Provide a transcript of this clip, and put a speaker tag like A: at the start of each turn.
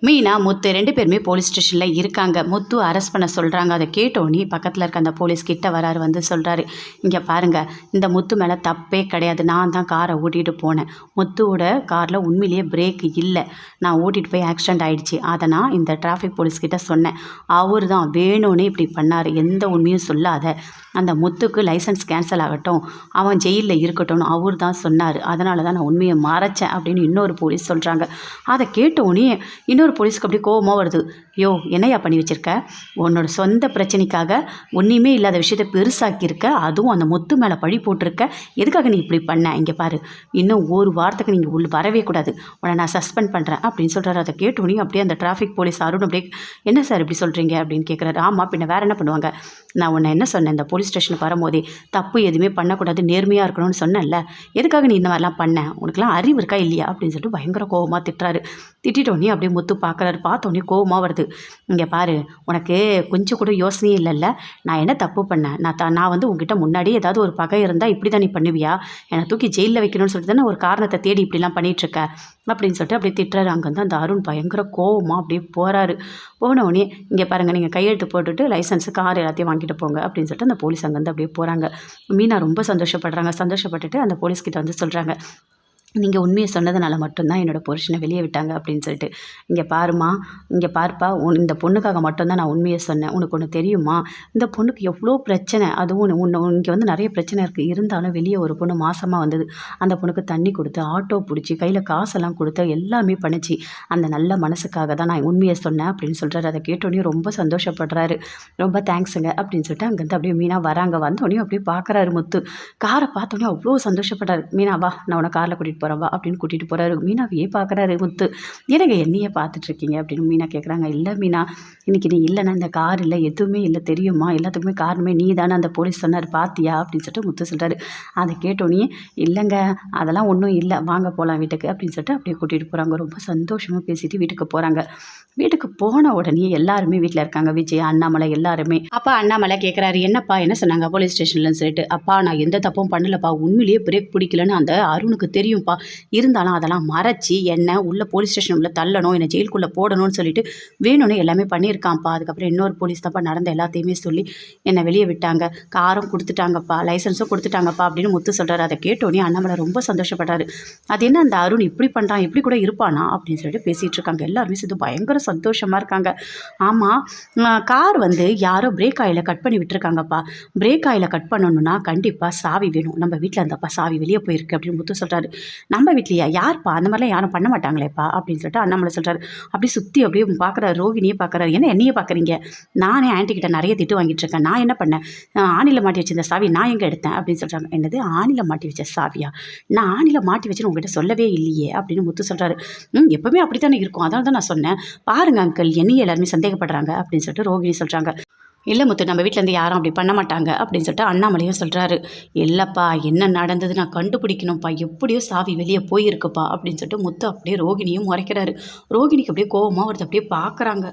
A: மீனா, முத்து 2 பேருமே போலீஸ் ஸ்டேஷனில் இருக்காங்க. முத்து அரெஸ்ட் பண்ண சொல்கிறாங்க. அதை கேட்டோன்னே பக்கத்தில் இருக்க அந்த போலீஸ் கிட்ட வராரு. வந்து சொல்கிறாரு, இங்கே பாருங்கள், இந்த முத்து மேலே தப்பே கிடையாது. நான் தான் காரை ஓட்டிகிட்டு போனேன். முத்துவோட காரில் உண்மையிலேயே பிரேக் இல்லை. நான் ஓட்டிகிட்டு போய் ஆக்சிடென்ட் ஆகிடுச்சு. அதை நான் இந்த டிராஃபிக் போலீஸ்கிட்ட சொன்னேன். அவர் தான் வேணும்னே இப்படி பண்ணார். எந்த உண்மையும் சொல்லாத. அந்த முத்துக்கு லைசன்ஸ் கேன்சல் ஆகட்டும், அவன் ஜெயிலில் இருக்கட்டும்னு அவர் தான் சொன்னார். அதனால தான் நான் உண்மையை மறைச்சேன் அப்படின்னு இன்னொரு போலீஸ் சொல்கிறாங்க. அதை கேட்டோன்னே இன்னொரு போலீஸ்க்கு அப்படியே கோவமாக வருது. யோ, என்னையா பண்ணி வச்சுருக்க? உன்னோட சொந்த பிரச்சனைக்காக ஒன்றுமே இல்லாத விஷயத்தை பெருசாக்கியிருக்க. அதுவும் அந்த முத்து மேலே பழி போட்டிருக்க. எதுக்காக நீ இப்படி பண்ண? இங்கே பாரு, இன்னும் ஒரு வாரத்துக்கு நீங்கள் உள்ள வரவே கூடாது. உன்னை நான் சஸ்பெண்ட் பண்ணுறேன் அப்படின்னு சொல்கிறாரு. அதை கேட்டோன்னே அப்படியே அந்த டிராஃபிக் போலீஸ் அருண் அப்படியே, என்ன சார் இப்படி சொல்கிறீங்க அப்படின்னு கேட்குறாரு. ஆமாம், பின்ன வேறு என்ன பண்ணுவாங்க? நான் உன்னை என்ன சொன்னேன்? இந்த போலீஸ் ஸ்டேஷனுக்கு வரும்போதே தப்பு எதுவுமே பண்ணக்கூடாது, நேர்மையாக இருக்கணும்னு சொன்னேன்ல. எதுக்காக நீ இந்த மாதிரிலாம் பண்ண? உனக்குலாம் அறிவு இருக்கா இல்லையா அப்படின்னு சொல்லிட்டு பயங்கர கோவமாக திட்டுறாரு. திட்டோன்னே அப்படியே முத்து பார்க்குறாரு. பார்த்தோன்னே கோவமாக வருது. இங்கே பாரு, உனக்கு கொஞ்சம் கூட யோசனையே இல்லைல்ல. நான் என்ன தப்பு பண்ணேன்? நான் வந்து உங்ககிட்ட முன்னாடி ஏதாவது ஒரு பகை இருந்தால் இப்படி தான் நீ பண்ணுவியா? என்னை தூக்கி ஜெயிலில் வைக்கணும்னு சொல்லிட்டு தானே ஒரு காரணத்தை தேடி இப்படிலாம் பண்ணிகிட்ருக்க அப்படின்னு சொல்லிட்டு அப்படியே திட்டுறாரு. அங்கேருந்து அந்த அருண் பயங்கர கோவமாக அப்படியே போகிறாரு. போனவுடனே, இங்கே பாருங்கள், நீங்கள் கையெழுத்து போட்டுட்டு லைசன்ஸு, கார் எல்லாத்தையும் வாங்கிட்டு போங்க அப்படின்னு சொல்லிட்டு அந்த போலீஸ் அங்கேருந்து அப்படியே போகிறாங்க. மீனா ரொம்ப சந்தோஷப்படுறாங்க. சந்தோஷப்பட்டுட்டு அந்த போலீஸ்கிட்ட வந்து சொல்கிறாங்க, நீங்கள் உண்மையை சொன்னதுனால மட்டும்தான் என்னோடய புருஷனை வெளியே விட்டாங்க அப்படின்னு சொல்லிட்டு. இங்கே பாருமா, இங்கே பார்ப்பா, இந்த பொண்ணுக்காக மட்டும்தான் நான் உண்மையை சொன்னேன். உனக்கு ஒன்று தெரியுமா? இந்த பொண்ணுக்கு எவ்வளோ பிரச்சனை. அதுவும் இங்கே வந்து நிறைய பிரச்சனை இருக்குது. இருந்தாலும் வெளியே ஒரு பொண்ணு மாசமாக வந்தது. அந்த பொண்ணுக்கு தண்ணி கொடுத்து, ஆட்டோ பிடிச்சி, கையில் காசெல்லாம் கொடுத்து எல்லாமே பண்ணிச்சு. அந்த நல்ல மனசுக்காக தான் நான் உண்மையை சொன்னேன் அப்படின்னு சொல்கிறாரு. அதை கேட்டோன்னே ரொம்ப சந்தோஷப்படுறாரு. ரொம்ப தேங்க்ஸுங்க அப்படின்னு சொல்லிட்டு அங்கேருந்து அப்படியே மீனா வராங்க. வந்தோடனே அப்படியே பார்க்குறாரு முத்து. காரை பார்த்தோன்னே அவ்வளோ சந்தோஷப்படுறாரு. மீனா வா, நான் உன்னை காரில் கூட்டிகிட்டு போகிறவா அப்படின்னு கூட்டிகிட்டு போகிறாரு. மீனாவையே பார்க்குறாரு முத்து. எனக்கு என்னையே பார்த்துட்ருக்கீங்க அப்படின்னு மீனா கேட்குறாங்க. இல்லை மீனா, இன்றைக்கி நீ இல்லைன்னா இந்த கார் இல்லை, எதுவுமே இல்லை தெரியுமா? எல்லாத்துக்குமே காரணமே நீ தானே, அந்த போலீஸ் சொன்னார் பார்த்தியா அப்படின்னு சொல்லிட்டு முத்து சொல்கிறாரு. அதை கேட்டோன்னே, இல்லைங்க, அதெல்லாம் ஒன்றும் இல்லை, வாங்க போகலாம் வீட்டுக்கு அப்படின்னு சொல்லிட்டு அப்படியே கூட்டிகிட்டு போகிறாங்க. ரொம்ப சந்தோஷமாக பேசிட்டு வீட்டுக்கு போகிறாங்க. வீட்டுக்கு போன உடனே எல்லாருமே வீட்டில் இருக்காங்க. விஜய், அண்ணாமலை எல்லாருமே. அப்பா அண்ணாமலை கேட்குறாரு, என்னப்பா என்ன சொன்னாங்க போலீஸ் ஸ்டேஷன்லன்னு சொல்லிட்டு. அப்பா, நான் எந்த தப்பும் பண்ணலப்பா, உண்மையிலேயே பிரேக் பிடிக்கலன்னு அந்த அருணுக்கு தெரியும்ப்பா. இருந்தாலும் அதெல்லாம் மறைச்சி என்னை உள்ளே போலீஸ் ஸ்டேஷன் உள்ளே தள்ளணும், என்னை ஜெயிலுக்குள்ளே போடணும்னு சொல்லிட்டு வேணும்னு எல்லாமே பண்ணியிருக்கான்ப்பா. அதுக்கப்புறம் இன்னொரு போலீஸ் தான்ப்பா நடந்த எல்லாத்தையுமே சொல்லி என்னை வெளியே விட்டாங்க. காரும் கொடுத்துட்டாங்கப்பா, லைசன்ஸும் கொடுத்துட்டாங்கப்பா அப்படின்னு முத்து சொல்கிறாரு. அதை கேட்டோன்னே அண்ணாமலை ரொம்ப சந்தோஷப்பட்டாரு. அது என்ன, அந்த அருண் இப்படி பண்ணுறான், இப்படி கூட இருப்பானா அப்படின்னு சொல்லிட்டு பேசிகிட்டு இருக்காங்க. எல்லாருமே சேர்ந்து பயங்கர சந்தோஷமாக இருக்காங்க. ஆமாம், கார் வந்து யாரோ பிரேக் ஆயிலை கட் பண்ணி விட்டுருக்காங்கப்பா. பிரேக் ஆயிலை கட் பண்ணணும்னா கண்டிப்பாக சாவி வேணும். நம்ம வீட்டில் இருந்தப்பா சாவி வெளியே போயிருக்கு அப்படின்னு முத்து சொல்கிறாரு. நம்ம வீட்லையா? யார்ப்பா? அந்த மாதிரிலாம் யாரும் பண்ண மாட்டாங்களேப்பா அப்படின்னு சொல்லிட்டு அண்ணாமலை சொல்கிறாரு. அப்படி சுற்றி அப்படியே பார்க்குறாரு. ரோகிணியே பார்க்குறாரு. என்ன என்னையே பார்க்குறீங்க? நானே ஆன்ட்டிக்கிட்ட நிறைய திட்டு வாங்கிட்டு இருக்கேன். நான் என்ன பண்ணேன்? ஆணியில் மாட்டி வச்சிருந்த சாவி நான் எங்கே எடுத்தேன் அப்படின்னு சொல்கிறாங்க. என்னது, ஆணியில் மாட்டி வச்ச சாவியா? நான் ஆணியில் மாட்டி வச்சுன்னு உங்ககிட்ட சொல்லவே இல்லையே அப்படின்னு முத்து சொல்கிறாரு. எப்பவுமே அப்படி தானே இருக்கும், அதனால தான் நான் சொன்னேன். பாருங்க அங்கிள், என்னையே எல்லாருமே சந்தேகப்படுறாங்க அப்படின்னு சொல்லிட்டு ரோகிணி சொல்கிறாங்க. இல்லை முத்து, நம்ம வீட்டிலேருந்து யாரும் அப்படி பண்ண மாட்டாங்க அப்படின்னு சொல்லிட்டு அண்ணாமலையும் சொல்கிறாரு. இல்லைப்பா, என்ன நடந்தது நான் கண்டுபிடிக்கணும்ப்பா, எப்படியோ சாவி வெளியே போயிருக்குப்பா அப்படின்னு சொல்லிட்டு முத்து அப்படியே ரோகிணியும் முறைக்கிறாரு. ரோகிணிக்கு அப்படியே கோவமாக வருது. அப்படியே பார்க்குறாங்க.